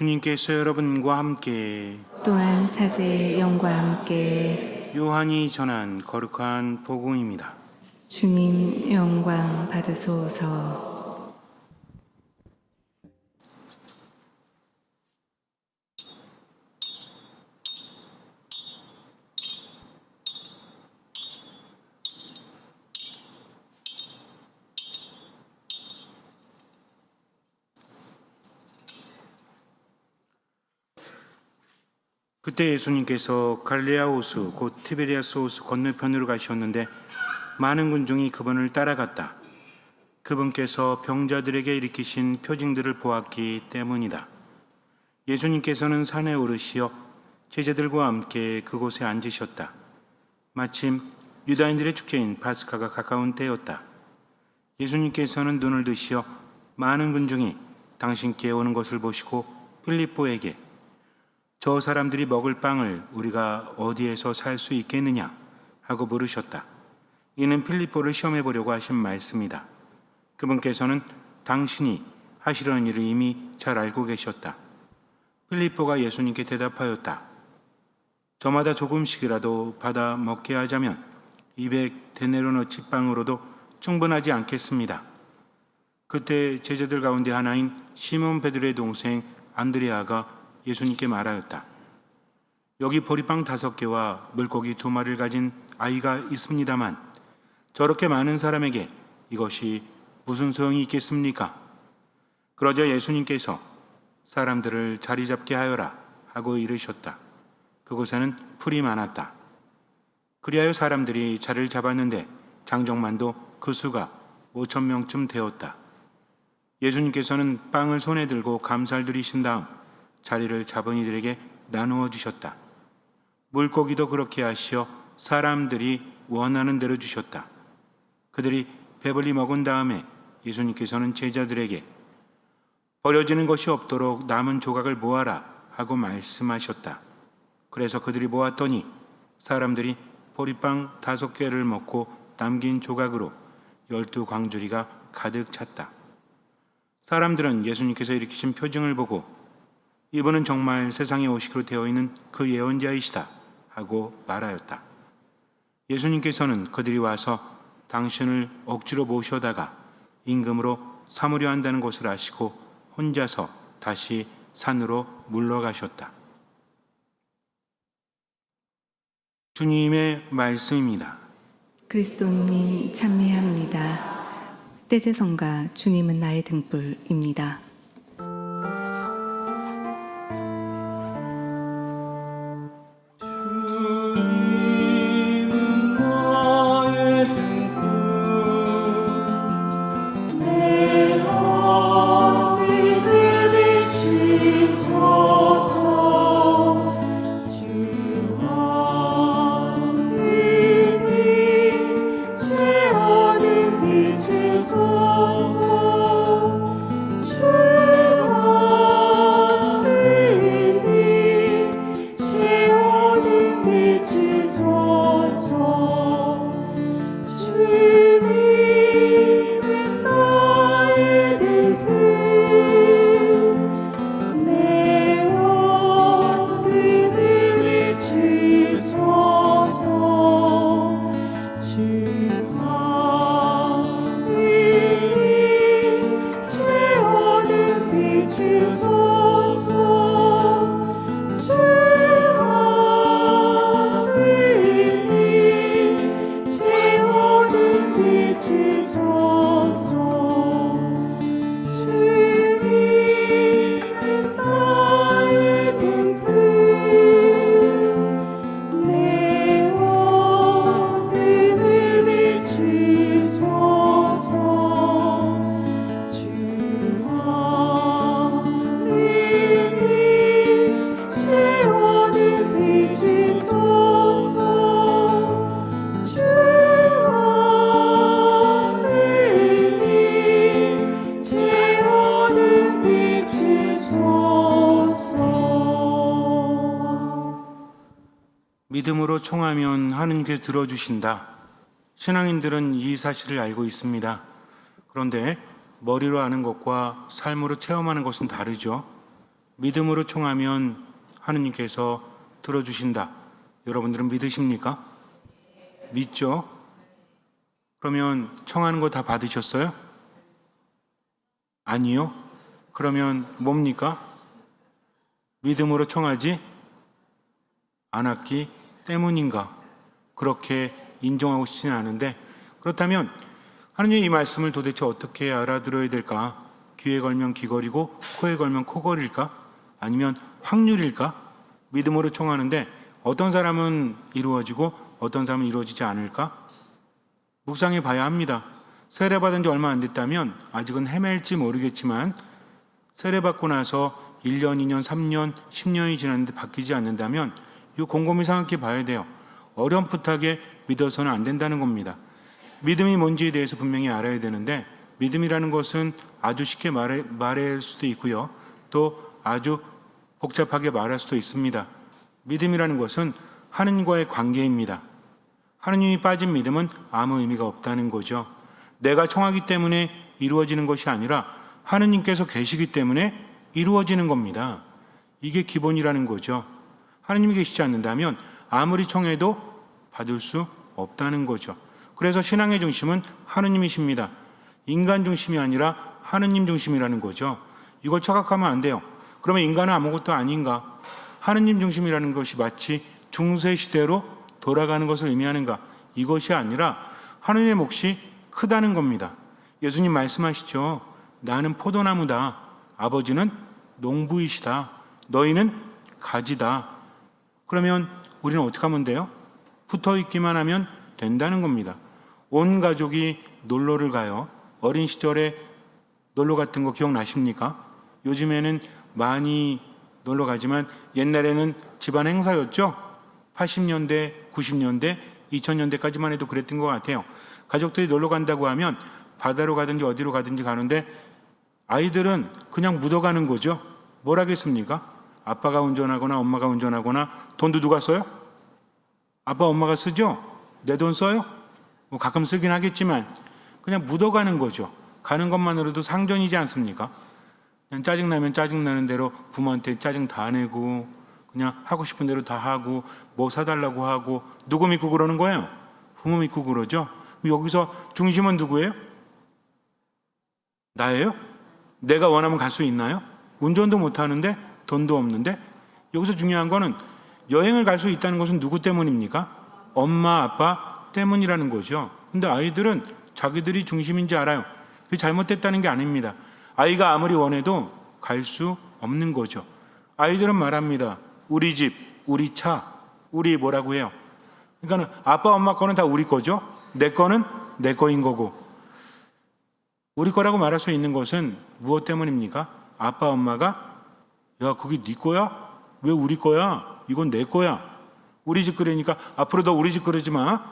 주님께서 여러분과 함께 또한 사제의 영과 함께 요한이 전한 거룩한 복음입니다. 주님 영광 받으소서. 그때 예수님께서 갈릴레아 호수 곧 티베리아스 호수 건너편으로 가셨는데 많은 군중이 그분을 따라갔다. 그분께서 병자들에게 일으키신 표징들을 보았기 때문이다. 예수님께서는 산에 오르시어 제자들과 함께 그곳에 앉으셨다. 마침 유다인들의 축제인 파스카가 가까운 때였다. 예수님께서는 눈을 드시어 많은 군중이 당신께 오는 것을 보시고 빌립보에게 저 사람들이 먹을 빵을 우리가 어디에서 살 수 있겠느냐 하고 물으셨다. 이는 빌립보를 시험해 보려고 하신 말씀이다. 그분께서는 당신이 하시려는 일을 이미 잘 알고 계셨다. 빌립보가 예수님께 대답하였다. 저마다 조금씩이라도 받아 먹게 하자면 200데나리오너치 빵으로도 충분하지 않겠습니다. 그때 제자들 가운데 하나인 시몬 베드로의 동생 안드레아가 예수님께 말하였다. 여기 보리빵 5개와 물고기 2마리를 가진 아이가 있습니다만 저렇게 많은 사람에게 이것이 무슨 소용이 있겠습니까? 그러자 예수님께서 사람들을 자리 잡게 하여라 하고 이르셨다. 그곳에는 풀이 많았다. 그리하여 사람들이 자리를 잡았는데 장정만도 그 수가 5,000명쯤 되었다. 예수님께서는 빵을 손에 들고 감사를 드리신 다음 자리를 잡은 이들에게 나누어 주셨다. 물고기도 그렇게 하시어 사람들이 원하는 대로 주셨다. 그들이 배불리 먹은 다음에 예수님께서는 제자들에게 버려지는 것이 없도록 남은 조각을 모아라 하고 말씀하셨다. 그래서 그들이 모았더니 사람들이 보리빵 5개를 먹고 남긴 조각으로 12광주리가 가득 찼다. 사람들은 예수님께서 일으키신 표징을 보고 이분은 정말 세상에 오시기로 되어 있는 그 예언자이시다 하고 말하였다. 예수님께서는 그들이 와서 당신을 억지로 모셔다가 임금으로 삼으려 한다는 것을 아시고 혼자서 다시 산으로 물러가셨다. 주님의 말씀입니다. 그리스도님 찬미합니다. 떼제성가 주님은 나의 등불입니다. 믿음으로 청하면 하느님께서 들어주신다. 신앙인들은 이 사실을 알고 있습니다. 그런데 머리로 아는 것과 삶으로 체험하는 것은 다르죠. 믿음으로 청하면 하느님께서 들어주신다. 여러분들은 믿으십니까? 믿죠? 그러면 청하는 거 다 받으셨어요? 아니요? 그러면 뭡니까? 믿음으로 청하지 않았기 때문인가? 그렇게 인정하고 싶지는 않은데, 그렇다면 하느님의 이 말씀을 도대체 어떻게 알아들어야 될까? 귀에 걸면 귀걸이고 코에 걸면 코걸일까? 아니면 확률일까? 믿음으로 청하는데 어떤 사람은 이루어지고 어떤 사람은 이루어지지 않을까? 묵상해 봐야 합니다. 세례받은 지 얼마 안 됐다면 아직은 헤맬지 모르겠지만, 세례받고 나서 1년, 2년, 3년, 10년이 지났는데 바뀌지 않는다면 이거 곰곰이 생각해 봐야 돼요. 어렴풋하게 믿어서는 안 된다는 겁니다. 믿음이 뭔지에 대해서 분명히 알아야 되는데, 믿음이라는 것은 아주 쉽게 말할 수도 있고요, 또 아주 복잡하게 말할 수도 있습니다. 믿음이라는 것은 하느님과의 관계입니다. 하느님이 빠진 믿음은 아무 의미가 없다는 거죠. 내가 청하기 때문에 이루어지는 것이 아니라 하느님께서 계시기 때문에 이루어지는 겁니다. 이게 기본이라는 거죠. 하느님이 계시지 않는다면 아무리 청해도 받을 수 없다는 거죠. 그래서 신앙의 중심은 하느님이십니다. 인간 중심이 아니라 하느님 중심이라는 거죠. 이걸 착각하면 안 돼요. 그러면 인간은 아무것도 아닌가? 하느님 중심이라는 것이 마치 중세시대로 돌아가는 것을 의미하는가? 이것이 아니라 하느님의 몫이 크다는 겁니다. 예수님 말씀하시죠. 나는 포도나무다. 아버지는 농부이시다. 너희는 가지다. 그러면 우리는 어떻게 하면 돼요? 붙어 있기만 하면 된다는 겁니다. 온 가족이 놀러를 가요. 어린 시절에 놀러 갔던 거 기억나십니까? 요즘에는 많이 놀러 가지만 옛날에는 집안 행사였죠. 80년대, 90년대, 2000년대까지만 해도 그랬던 것 같아요. 가족들이 놀러 간다고 하면 바다로 가든지 어디로 가든지 가는데 아이들은 그냥 묻어가는 거죠. 뭘 하겠습니까? 아빠가 운전하거나 엄마가 운전하거나. 돈도 누가 써요? 아빠 엄마가 쓰죠? 내 돈 써요? 뭐 가끔 쓰긴 하겠지만 그냥 묻어가는 거죠. 가는 것만으로도 상전이지 않습니까? 그냥 짜증나면 짜증나는 대로 부모한테 짜증 다 내고 그냥 하고 싶은 대로 다 하고 뭐 사달라고 하고. 누구 믿고 그러는 거예요? 부모 믿고 그러죠. 여기서 중심은 누구예요? 나예요? 내가 원하면 갈 수 있나요? 운전도 못하는데 돈도 없는데. 여기서 중요한 거는 여행을 갈 수 있다는 것은 누구 때문입니까? 엄마 아빠 때문이라는 거죠. 근데 아이들은 자기들이 중심인지 알아요. 그게 잘못됐다는 게 아닙니다. 아이가 아무리 원해도 갈 수 없는 거죠. 아이들은 말합니다. 우리 집, 우리 차, 우리 뭐라고 해요? 그러니까 아빠 엄마 거는 다 우리 거죠. 내 거는 내 거인 거고. 우리 거라고 말할 수 있는 것은 무엇 때문입니까? 아빠 엄마가 야 그게 네 거야? 왜 우리 거야? 이건 내 거야. 우리 집 그러니까 앞으로 더 우리 집 그러지 마.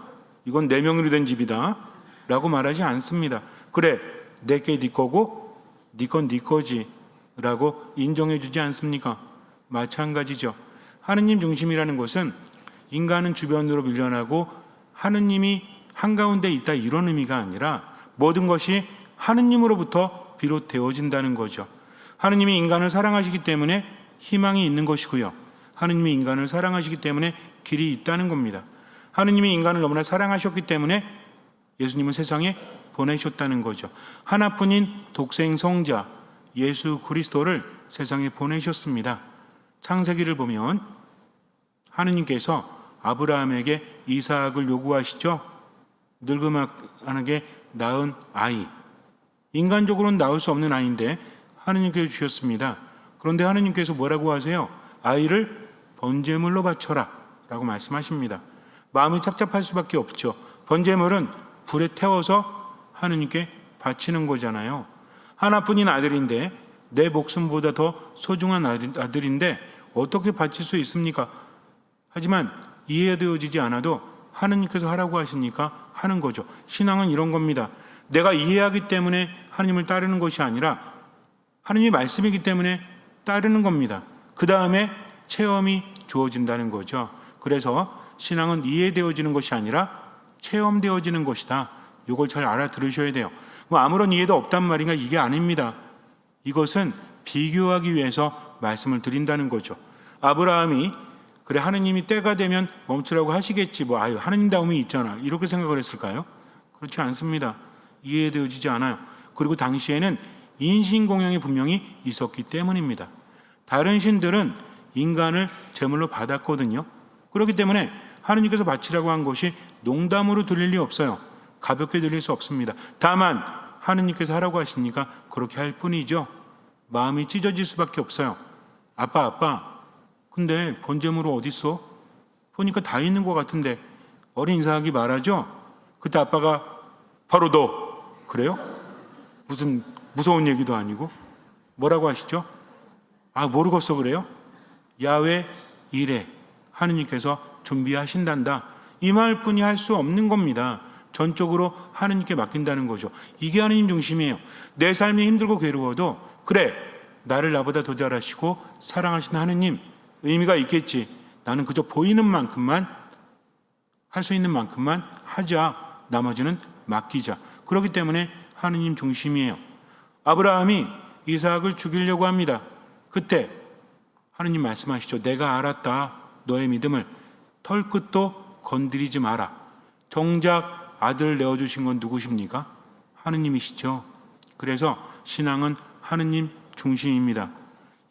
이건 내 명의로 된 집이다 라고 말하지 않습니다. 그래 내게 네 거고 네 건 네 거지 라고 인정해 주지 않습니까? 마찬가지죠. 하느님 중심이라는 것은 인간은 주변으로 밀려나고 하느님이 한가운데 있다 이런 의미가 아니라 모든 것이 하느님으로부터 비롯되어진다는 거죠. 하느님이 인간을 사랑하시기 때문에 희망이 있는 것이고요. 하느님이 인간을 사랑하시기 때문에 길이 있다는 겁니다. 하느님이 인간을 너무나 사랑하셨기 때문에 예수님은 세상에 보내셨다는 거죠. 하나뿐인 독생 성자 예수 그리스도를 세상에 보내셨습니다. 창세기를 보면 하느님께서 아브라함에게 이삭을 요구하시죠. 늙음하게 낳은 아이, 인간적으로는 낳을 수 없는 아이인데 하느님께서 주셨습니다. 그런데 하느님께서 뭐라고 하세요? 아이를 번제물로 바쳐라 라고 말씀하십니다. 마음이 착잡할 수밖에 없죠. 번제물은 불에 태워서 하느님께 바치는 거잖아요. 하나뿐인 아들인데 내 목숨보다 더 소중한 아들인데 어떻게 바칠 수 있습니까? 하지만 이해되어지지 않아도 하느님께서 하라고 하시니까 하는 거죠. 신앙은 이런 겁니다. 내가 이해하기 때문에 하느님을 따르는 것이 아니라 하느님의 말씀이기 때문에 따르는 겁니다. 그 다음에 체험이 주어진다는 거죠. 그래서 신앙은 이해되어지는 것이 아니라 체험되어지는 것이다. 이걸 잘 알아들으셔야 돼요. 뭐 아무런 이해도 없단 말인가? 이게 아닙니다. 이것은 비교하기 위해서 말씀을 드린다는 거죠. 아브라함이 그래 하느님이 때가 되면 멈추라고 하시겠지 뭐 아유 하느님다움이 있잖아 이렇게 생각을 했을까요? 그렇지 않습니다. 이해되어지지 않아요. 그리고 당시에는 인신공양이 분명히 있었기 때문입니다. 다른 신들은 인간을 제물로 받았거든요. 그렇기 때문에 하느님께서 바치라고 한 것이 농담으로 들릴 리 없어요. 가볍게 들릴 수 없습니다. 다만 하느님께서 하라고 하시니까 그렇게 할 뿐이죠. 마음이 찢어질 수밖에 없어요. 아빠 근데 번제물은 어디 있어? 보니까 다 있는 것 같은데 어린 이삭이 말하죠. 그때 아빠가 바로 너 그래요? 무슨 무서운 얘기도 아니고 뭐라고 하시죠? 모르겠어 그래요? 야훼 이레 하느님께서 준비하신단다 이 말뿐이 할 수 없는 겁니다. 전적으로 하느님께 맡긴다는 거죠. 이게 하느님 중심이에요. 내 삶이 힘들고 괴로워도 그래 나를 나보다 더 잘하시고 사랑하시는 하느님 의미가 있겠지. 나는 그저 보이는 만큼만 할 수 있는 만큼만 하자. 나머지는 맡기자. 그렇기 때문에 하느님 중심이에요. 아브라함이 이삭을 죽이려고 합니다. 그때 하느님 말씀하시죠. 내가 알았다. 너의 믿음을 털끝도 건드리지 마라. 정작 아들을 내어주신 건 누구십니까? 하느님이시죠. 그래서 신앙은 하느님 중심입니다.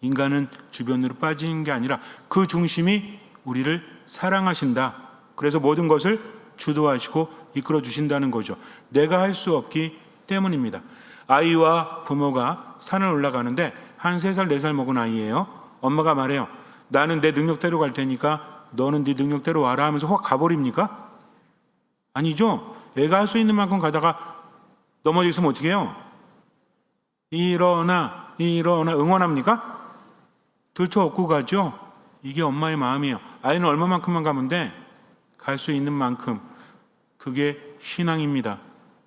인간은 주변으로 빠지는 게 아니라 그 중심이 우리를 사랑하신다. 그래서 모든 것을 주도하시고 이끌어 주신다는 거죠. 내가 할 수 없기 때문입니다. 아이와 부모가 산을 올라가는데 한 3살, 4살 먹은 아이예요. 엄마가 말해요. 나는 내 능력대로 갈 테니까 너는 네 능력대로 와라 하면서 확 가버립니까? 아니죠. 애가 할 수 있는 만큼 가다가 넘어져 있으면 어떻게 해요? 일어나 응원합니까? 들쳐 업고 가죠. 이게 엄마의 마음이에요. 아이는 얼마만큼만 가면 돼? 갈 수 있는 만큼. 그게 신앙입니다.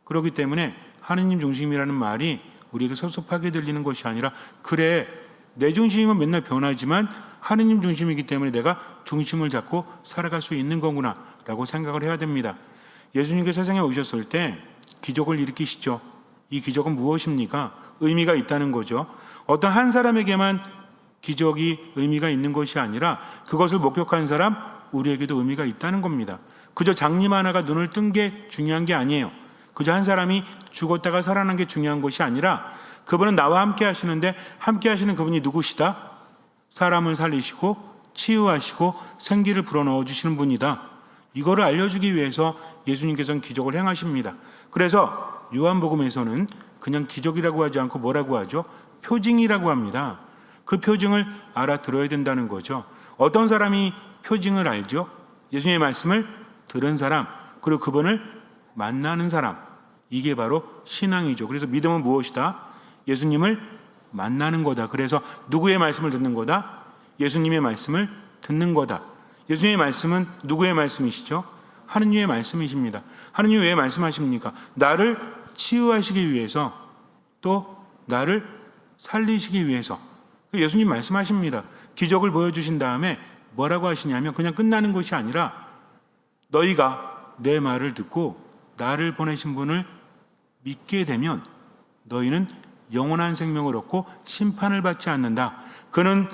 그렇기 때문에 하느님 중심이라는 말이 우리에게 섭섭하게 들리는 것이 아니라 그래 내 중심은 맨날 변하지만 하느님 중심이기 때문에 내가 중심을 잡고 살아갈 수 있는 거구나 라고 생각을 해야 됩니다. 예수님께서 세상에 오셨을 때 기적을 일으키시죠. 이 기적은 무엇입니까? 의미가 있다는 거죠. 어떤 한 사람에게만 기적이 의미가 있는 것이 아니라 그것을 목격한 사람 우리에게도 의미가 있다는 겁니다. 그저 장님 하나가 눈을 뜬 게 중요한 게 아니에요. 그저 한 사람이 죽었다가 살아난 게 중요한 것이 아니라 그분은 나와 함께 하시는데 함께 하시는 그분이 누구시다? 사람을 살리시고 치유하시고 생기를 불어넣어 주시는 분이다. 이거를 알려주기 위해서 예수님께서는 기적을 행하십니다. 그래서 요한복음에서는 그냥 기적이라고 하지 않고 뭐라고 하죠? 표징이라고 합니다. 그 표징을 알아들어야 된다는 거죠. 어떤 사람이 표징을 알죠? 예수님의 말씀을 들은 사람, 그리고 그분을 만나는 사람. 이게 바로 신앙이죠. 그래서 믿음은 무엇이다? 예수님을 만나는 거다. 그래서 누구의 말씀을 듣는 거다? 예수님의 말씀을 듣는 거다. 예수님의 말씀은 누구의 말씀이시죠? 하느님의 말씀이십니다. 하느님이 왜 말씀하십니까? 나를 치유하시기 위해서 또 나를 살리시기 위해서 예수님 말씀하십니다. 기적을 보여주신 다음에 뭐라고 하시냐면 그냥 끝나는 것이 아니라 너희가 내 말을 듣고 나를 보내신 분을 믿게 되면 너희는 영원한 생명을 얻고 심판을 받지 않는다. 그는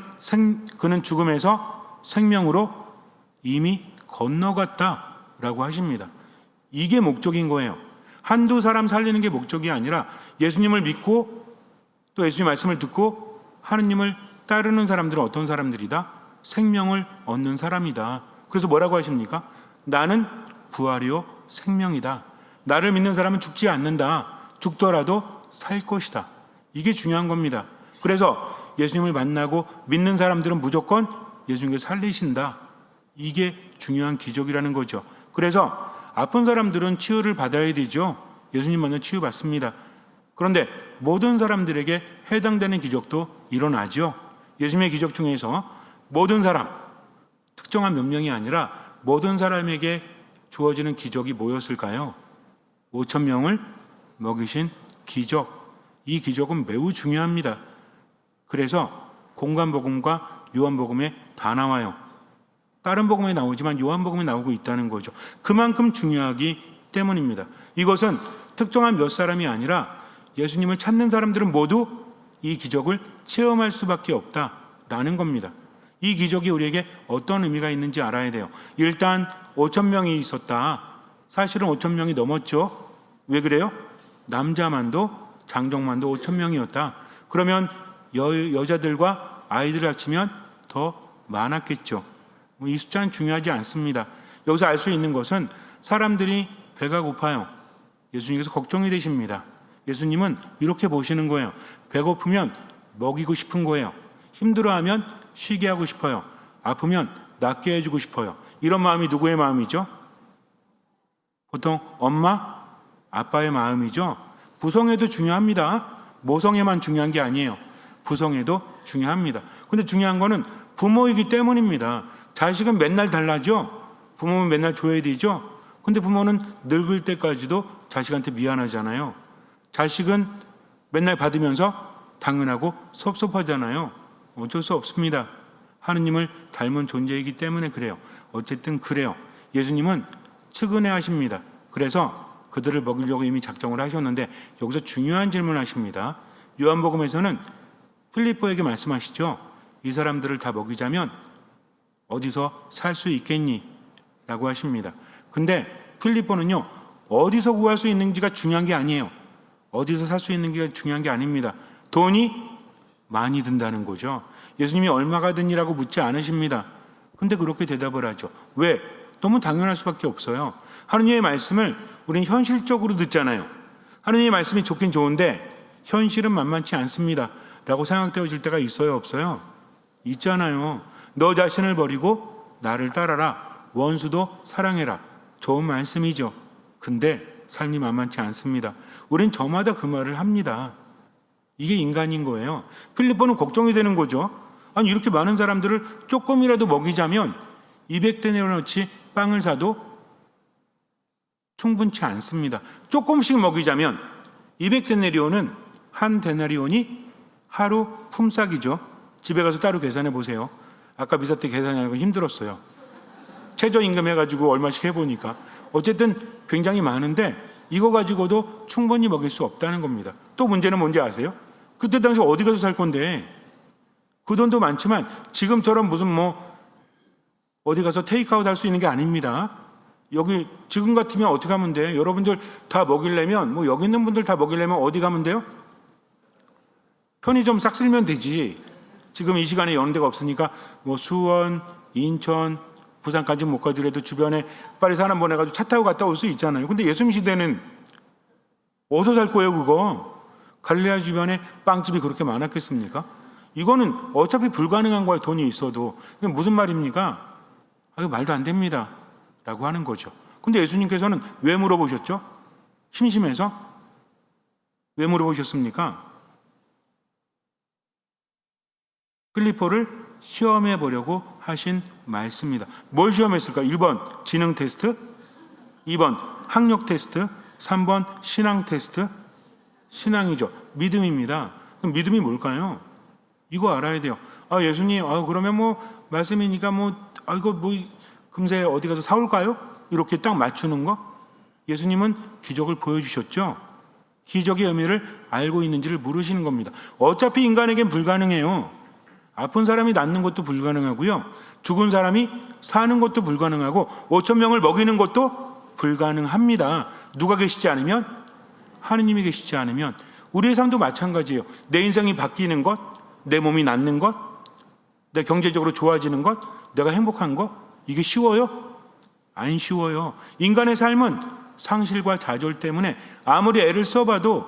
죽음에서 생명으로 이미 건너갔다라고 하십니다. 이게 목적인 거예요. 한두 사람 살리는 게 목적이 아니라 예수님을 믿고 또 예수님 말씀을 듣고 하느님을 따르는 사람들은 어떤 사람들이다? 생명을 얻는 사람이다. 그래서 뭐라고 하십니까? 나는 부활이요 생명이다. 나를 믿는 사람은 죽지 않는다. 죽더라도 살 것이다. 이게 중요한 겁니다. 그래서 예수님을 만나고 믿는 사람들은 무조건 예수님께서 살리신다. 이게 중요한 기적이라는 거죠. 그래서 아픈 사람들은 치유를 받아야 되죠. 예수님 먼저 치유받습니다. 그런데 모든 사람들에게 해당되는 기적도 일어나죠. 예수님의 기적 중에서 모든 사람, 특정한 몇 명이 아니라 모든 사람에게 주어지는 기적이 뭐였을까요? 5,000명을 먹이신 기적. 이 기적은 매우 중요합니다. 그래서 공관복음과 요한복음에 다 나와요. 다른 복음에 나오지만 요한복음에 나오고 있다는 거죠. 그만큼 중요하기 때문입니다. 이것은 특정한 몇 사람이 아니라 예수님을 찾는 사람들은 모두 이 기적을 체험할 수밖에 없다. 라는 겁니다. 이 기적이 우리에게 어떤 의미가 있는지 알아야 돼요. 일단 5,000명이 있었다. 사실은 5,000명이 넘었죠. 왜 그래요? 남자만도 장정만도 5,000명이었다. 그러면 여자들과 아이들을 합치면 더 많았겠죠. 이 숫자는 중요하지 않습니다. 여기서 알 수 있는 것은 사람들이 배가 고파요. 예수님께서 걱정이 되십니다. 예수님은 이렇게 보시는 거예요. 배고프면 먹이고 싶은 거예요. 힘들어하면 쉬게 하고 싶어요. 아프면 낫게 해주고 싶어요. 이런 마음이 누구의 마음이죠? 보통 엄마, 아빠의 마음이죠. 부성애도 중요합니다. 모성애만 중요한 게 아니에요. 부성애도 중요합니다. 근데 중요한 거는 부모이기 때문입니다. 자식은 맨날 달라죠. 부모는 맨날 줘야 되죠. 근데 부모는 늙을 때까지도 자식한테 미안하잖아요. 자식은 맨날 받으면서 당연하고 섭섭하잖아요. 어쩔 수 없습니다. 하느님을 닮은 존재이기 때문에 그래요. 어쨌든 그래요. 예수님은 측은해 하십니다. 그래서 그들을 먹이려고 이미 작정을 하셨는데 여기서 중요한 질문을 하십니다. 요한복음에서는 필리포에게 말씀하시죠. 이 사람들을 다 먹이자면 어디서 살 수 있겠니? 라고 하십니다. 근데 필리포는요, 어디서 구할 수 있는지가 중요한 게 아니에요. 어디서 살 수 있는지가 중요한 게 아닙니다. 돈이 많이 든다는 거죠. 예수님이 얼마가 드니라고 묻지 않으십니다. 근데 그렇게 대답을 하죠. 왜? 너무 당연할 수밖에 없어요. 하느님의 말씀을 우리는 현실적으로 듣잖아요. 하느님의 말씀이 좋긴 좋은데 현실은 만만치 않습니다. 라고 생각되어질 때가 있어요, 없어요? 있잖아요. 너 자신을 버리고 나를 따라라. 원수도 사랑해라. 좋은 말씀이죠. 근데 삶이 만만치 않습니다. 우린 저마다 그 말을 합니다. 이게 인간인 거예요. 필리포는 걱정이 되는 거죠. 아니 이렇게 많은 사람들을 조금이라도 먹이자면 200데나리온어치 빵을 사도 충분치 않습니다. 조금씩 먹이자면 200데나리온은 한 데나리온이 하루 품삯이죠. 집에 가서 따로 계산해 보세요. 아까 미사 때 계산하는 거 힘들었어요. 최저임금 해가지고 얼마씩 해보니까 어쨌든 굉장히 많은데 이거 가지고도 충분히 먹일 수 없다는 겁니다. 또 문제는 뭔지 아세요? 그때 당시 어디 가서 살 건데 그 돈도 많지만 지금처럼 무슨 어디 가서 테이크아웃 할 수 있는 게 아닙니다. 여기 지금 같으면 어떻게 하면 돼? 여러분들 다 먹이려면 여기 있는 분들 다 먹이려면 어디 가면 돼요? 편의점 싹 쓸면 되지. 지금 이 시간에 여는 데가 없으니까 수원, 인천, 부산까지 못 가더라도 주변에 빨리 사람 보내가지고 차 타고 갔다 올 수 있잖아요. 근데 예수님 시대는 어디서 살 거예요, 그거? 갈릴레아 주변에 빵집이 그렇게 많았겠습니까? 이거는 어차피 불가능한 거예요, 돈이 있어도. 무슨 말입니까? 이거 말도 안 됩니다. 라고 하는 거죠. 근데 예수님께서는 왜 물어보셨죠? 심심해서? 왜 물어보셨습니까? 필리포를 시험해 보려고 하신 말씀입니다. 뭘 시험했을까? 1번 지능 테스트, 2번 학력 테스트, 3번 신앙 테스트. 신앙이죠. 믿음입니다. 그럼 믿음이 뭘까요? 이거 알아야 돼요. 예수님, 그러면 말씀이니까 이거 금세 어디 가서 사올까요? 이렇게 딱 맞추는 거. 예수님은 기적을 보여주셨죠. 기적의 의미를 알고 있는지를 물으시는 겁니다. 어차피 인간에겐 불가능해요. 아픈 사람이 낫는 것도 불가능하고요. 죽은 사람이 사는 것도 불가능하고 5,000명을 먹이는 것도 불가능합니다. 누가 계시지 않으면? 하느님이 계시지 않으면. 우리의 삶도 마찬가지예요. 내 인생이 바뀌는 것, 내 몸이 낫는 것, 내 경제적으로 좋아지는 것, 내가 행복한 것, 이게 쉬워요? 안 쉬워요. 인간의 삶은 상실과 좌절 때문에 아무리 애를 써봐도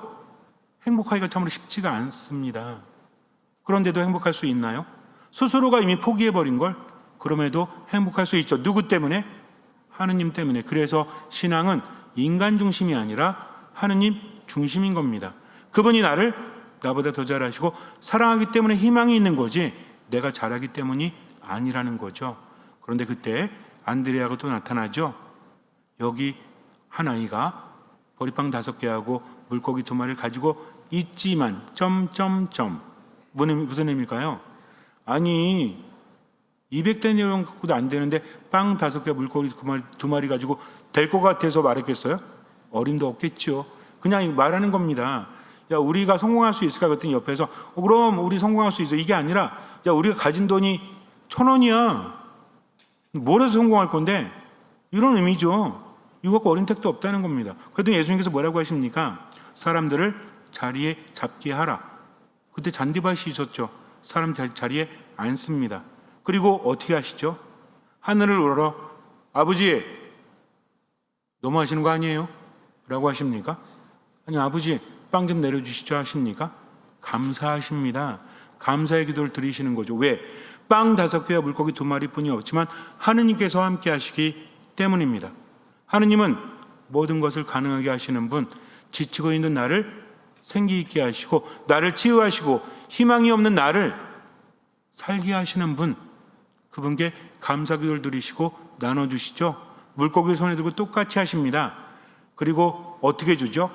행복하기가 참으로 쉽지가 않습니다. 그런데도 행복할 수 있나요? 스스로가 이미 포기해버린 걸 그럼에도 행복할 수 있죠. 누구 때문에? 하느님 때문에. 그래서 신앙은 인간 중심이 아니라 하느님 중심인 겁니다. 그분이 나를 나보다 더 잘하시고 사랑하기 때문에 희망이 있는 거지 내가 잘하기 때문이 아니라는 거죠. 그런데 그때 안드레아가 또 나타나죠. 여기 한 아이가 보리빵 5개하고 물고기 2마리를 가지고 있지만 무슨 의미일까요? 아니 200데나리온 갖고도 안 되는데 빵 5개 물고기 2마리 가지고 될 것 같아서 말했겠어요? 어림도 없겠죠. 그냥 말하는 겁니다. 야, 우리가 성공할 수 있을까? 그랬더니 옆에서 그럼 우리 성공할 수 있어. 이게 아니라 야, 우리가 가진 돈이 1,000원이야. 뭘 해서 성공할 건데? 이런 의미죠. 이거 갖고 어린 택도 없다는 겁니다. 그랬더니 예수님께서 뭐라고 하십니까? 사람들을 자리에 잡게 하라. 그때 잔디밭이 있었죠. 사람 자리에 앉습니다. 그리고 어떻게 하시죠? 하늘을 우러러 아버지, 너무 하시는 거 아니에요? 라고 하십니까? 아니, 아버지 빵 좀 내려주시죠 하십니까? 감사하십니다. 감사의 기도를 드리시는 거죠. 왜? 빵 5개와 물고기 2마리뿐이 없지만 하느님께서 함께 하시기 때문입니다. 하느님은 모든 것을 가능하게 하시는 분, 지치고 있는 나를 생기 있게 하시고 나를 치유하시고 희망이 없는 나를 살게 하시는 분, 그분께 감사 기도를 드리시고 나눠주시죠. 물고기 손에 들고 똑같이 하십니다. 그리고 어떻게 주죠?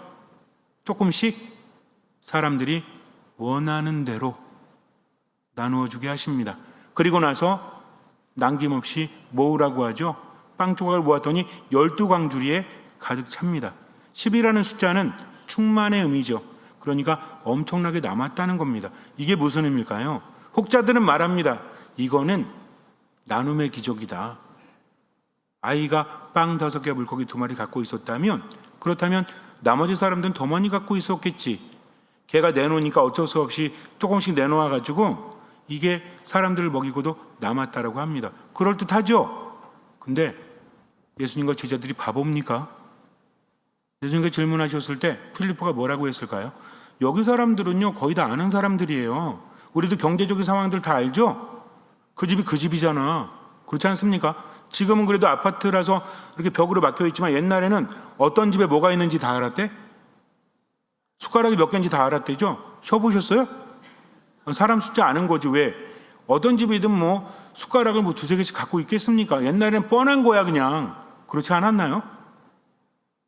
조금씩 사람들이 원하는 대로 나누어 주게 하십니다. 그리고 나서 남김없이 모으라고 하죠. 빵 조각을 모았더니 12광주리에 가득 찹니다. 10이라는 숫자는 충만의 의미죠. 그러니까 엄청나게 남았다는 겁니다. 이게 무슨 의미일까요? 혹자들은 말합니다. 이거는 나눔의 기적이다. 아이가 빵 5개, 물고기 2마리 갖고 있었다면, 그렇다면 나머지 사람들은 더 많이 갖고 있었겠지. 걔가 내놓으니까 어쩔 수 없이 조금씩 내놓아가지고 이게 사람들을 먹이고도 남았다라고 합니다. 그럴듯하죠? 근데 예수님과 제자들이 바보입니까? 예수님께 질문하셨을 때 필리포가 뭐라고 했을까요? 여기 사람들은요, 거의 다 아는 사람들이에요. 우리도 경제적인 상황들 다 알죠? 그 집이 그 집이잖아. 그렇지 않습니까? 지금은 그래도 아파트라서 이렇게 벽으로 막혀 있지만 옛날에는 어떤 집에 뭐가 있는지 다 알았대? 숟가락이 몇 개인지 다 알았대죠? 쉬어보셨어요? 사람 숫자 아는 거지. 왜? 어떤 집이든 뭐 숟가락을 뭐 2-3개씩 갖고 있겠습니까? 옛날에는 뻔한 거야 그냥. 그렇지 않았나요?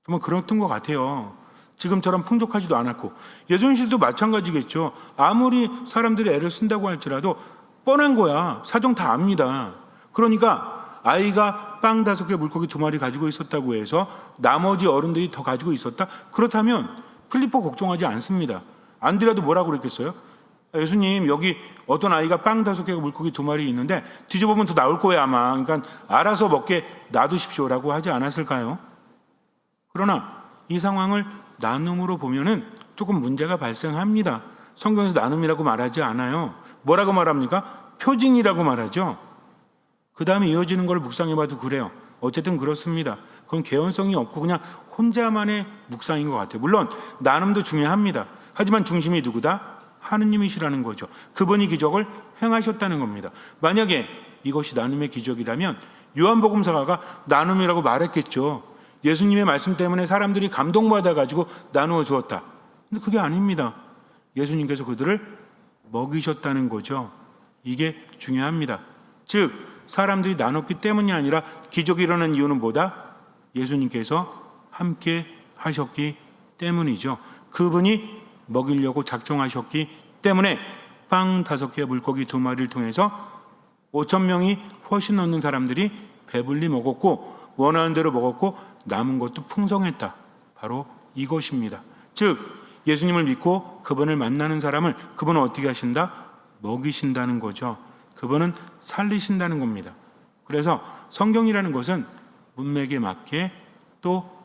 정말 그랬던 것 같아요. 지금처럼 풍족하지도 않았고. 예수님도 마찬가지겠죠. 아무리 사람들이 애를 쓴다고 할지라도 뻔한 거야. 사정 다 압니다. 그러니까 아이가 빵 5개, 물고기 2마리 가지고 있었다고 해서 나머지 어른들이 더 가지고 있었다? 그렇다면 필리포 걱정하지 않습니다. 안 들어도 뭐라고 그랬겠어요? 예수님, 여기 어떤 아이가 빵 5개가 물고기 2마리 있는데 뒤져보면 더 나올 거예요 아마. 그러니까 알아서 먹게 놔두십시오라고 하지 않았을까요? 그러나 이 상황을 나눔으로 보면은 조금 문제가 발생합니다. 성경에서 나눔이라고 말하지 않아요. 뭐라고 말합니까? 표징이라고 말하죠. 그 다음에 이어지는 걸 묵상해봐도 그래요. 어쨌든 그렇습니다. 그건 개연성이 없고 그냥 혼자만의 묵상인 것 같아요. 물론 나눔도 중요합니다. 하지만 중심이 누구다? 하느님이시라는 거죠. 그분이 기적을 행하셨다는 겁니다. 만약에 이것이 나눔의 기적이라면 요한복음서가가 나눔이라고 말했겠죠. 예수님의 말씀 때문에 사람들이 감동받아가지고 나누어 주었다. 근데 그게 아닙니다. 예수님께서 그들을 먹이셨다는 거죠. 이게 중요합니다. 즉 사람들이 나눴기 때문이 아니라 기적이 일어난 이유는 뭐다? 예수님께서 함께 하셨기 때문이죠. 그분이 먹이려고 작정하셨기 때문에 빵 5개, 물고기 2마리를 통해서 5,000명이 훨씬 넘는 사람들이 배불리 먹었고 원하는 대로 먹었고 남은 것도 풍성했다. 바로 이것입니다. 즉 예수님을 믿고 그분을 만나는 사람을 그분은 어떻게 하신다? 먹이신다는 거죠. 그분은 살리신다는 겁니다. 그래서 성경이라는 것은 문맥에 맞게 또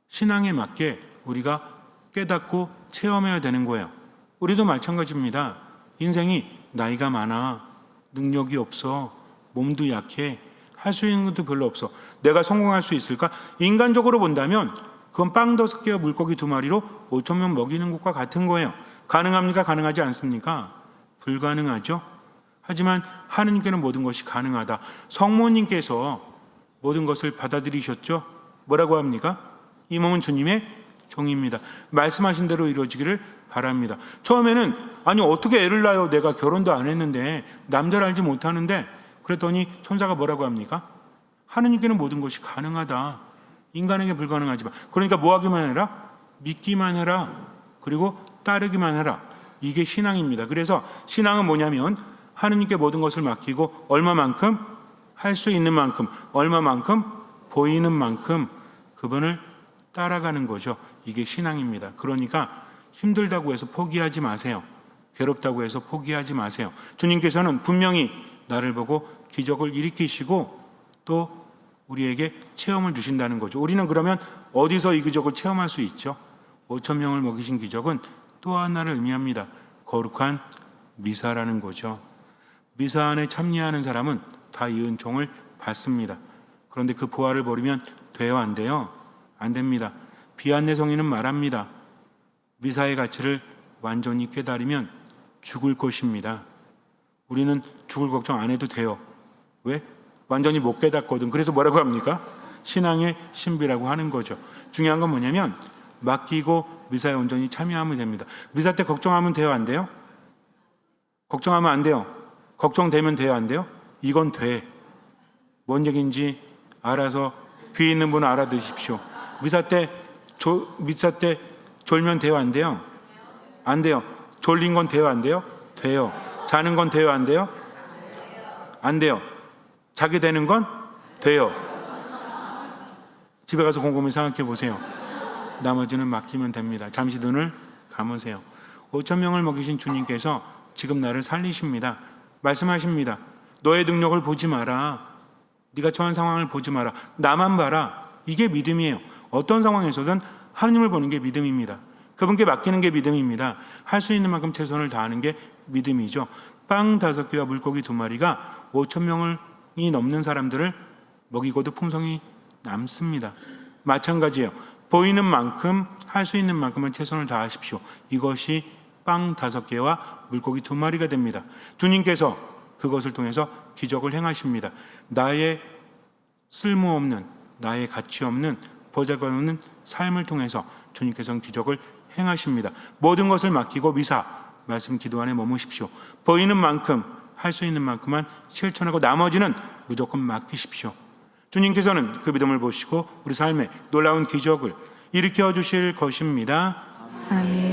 신앙에 맞게 우리가 깨닫고 체험해야 되는 거예요. 우리도 마찬가지입니다. 인생이 나이가 많아, 능력이 없어, 몸도 약해, 할 수 있는 것도 별로 없어. 내가 성공할 수 있을까? 인간적으로 본다면 그건 빵 5개와 물고기 2마리로 5,000명 먹이는 것과 같은 거예요. 가능합니까? 가능하지 않습니까? 불가능하죠. 하지만 하느님께는 모든 것이 가능하다. 성모님께서 모든 것을 받아들이셨죠. 뭐라고 합니까? 이 몸은 주님의 종입니다. 말씀하신 대로 이루어지기를 바랍니다. 처음에는 아니 어떻게 애를 낳아요? 내가 결혼도 안 했는데 남자를 알지 못하는데 그랬더니 천사가 뭐라고 합니까? 하느님께는 모든 것이 가능하다. 인간에게 불가능하지만 그러니까 뭐 하기만 해라? 믿기만 해라. 그리고 따르기만 해라. 이게 신앙입니다. 그래서 신앙은 뭐냐면 하느님께 모든 것을 맡기고 얼마만큼? 할 수 있는 만큼, 얼마만큼? 보이는 만큼 그분을 따라가는 거죠. 이게 신앙입니다. 그러니까 힘들다고 해서 포기하지 마세요. 괴롭다고 해서 포기하지 마세요. 주님께서는 분명히 나를 보고 기적을 일으키시고 또 우리에게 체험을 주신다는 거죠. 우리는 그러면 어디서 이 기적을 체험할 수 있죠? 5천 명을 먹이신 기적은 또 하나를 의미합니다. 거룩한 미사라는 거죠. 미사 안에 참여하는 사람은 다 이 은총을 받습니다. 그런데 그 보화를 버리면 돼요, 안 돼요? 안 됩니다. 비안내 성인은 말합니다. 미사의 가치를 완전히 깨달으면 죽을 것입니다. 우리는 죽을 걱정 안 해도 돼요. 왜? 완전히 못 깨닫거든. 그래서 뭐라고 합니까? 신앙의 신비라고 하는 거죠. 중요한 건 뭐냐면 맡기고 미사에 온전히 참여하면 됩니다. 미사 때 걱정하면 돼요, 안 돼요? 걱정하면 안 돼요. 걱정되면 돼요, 안 돼요? 이건 돼. 뭔 얘기인지 알아서 귀 있는 분은 알아들으십시오. 미사 때 졸면 돼요, 안 돼요? 안 돼요. 졸린 건 돼요, 안 돼요? 돼요. 자는 건 돼요, 안 돼요? 안 돼요. 자게 되는 건 돼요. 집에 가서 곰곰이 생각해 보세요. 나머지는 맡기면 됩니다. 잠시 눈을 감으세요. 5천 명을 먹이신 주님께서 지금 나를 살리십니다. 말씀하십니다. 너의 능력을 보지 마라. 네가 처한 상황을 보지 마라. 나만 봐라. 이게 믿음이에요. 어떤 상황에서든 하느님을 보는 게 믿음입니다. 그분께 맡기는 게 믿음입니다. 할 수 있는 만큼 최선을 다하는 게 믿음이죠. 빵 5개와 물고기 2마리가 5천 명이 넘는 사람들을 먹이고도 풍성이 남습니다. 마찬가지예요. 보이는 만큼 할 수 있는 만큼은 최선을 다하십시오. 이것이 빵 5개와 물고기 2마리가 됩니다. 주님께서 그것을 통해서 기적을 행하십니다. 나의 쓸모없는, 나의 가치 없는, 보잘것없는 삶을 통해서 주님께서는 기적을 행하십니다. 모든 것을 맡기고 미사, 말씀 기도 안에 머무십시오. 보이는 만큼, 할 수 있는 만큼만 실천하고 나머지는 무조건 맡기십시오. 주님께서는 그 믿음을 보시고 우리 삶에 놀라운 기적을 일으켜 주실 것입니다. 아멘.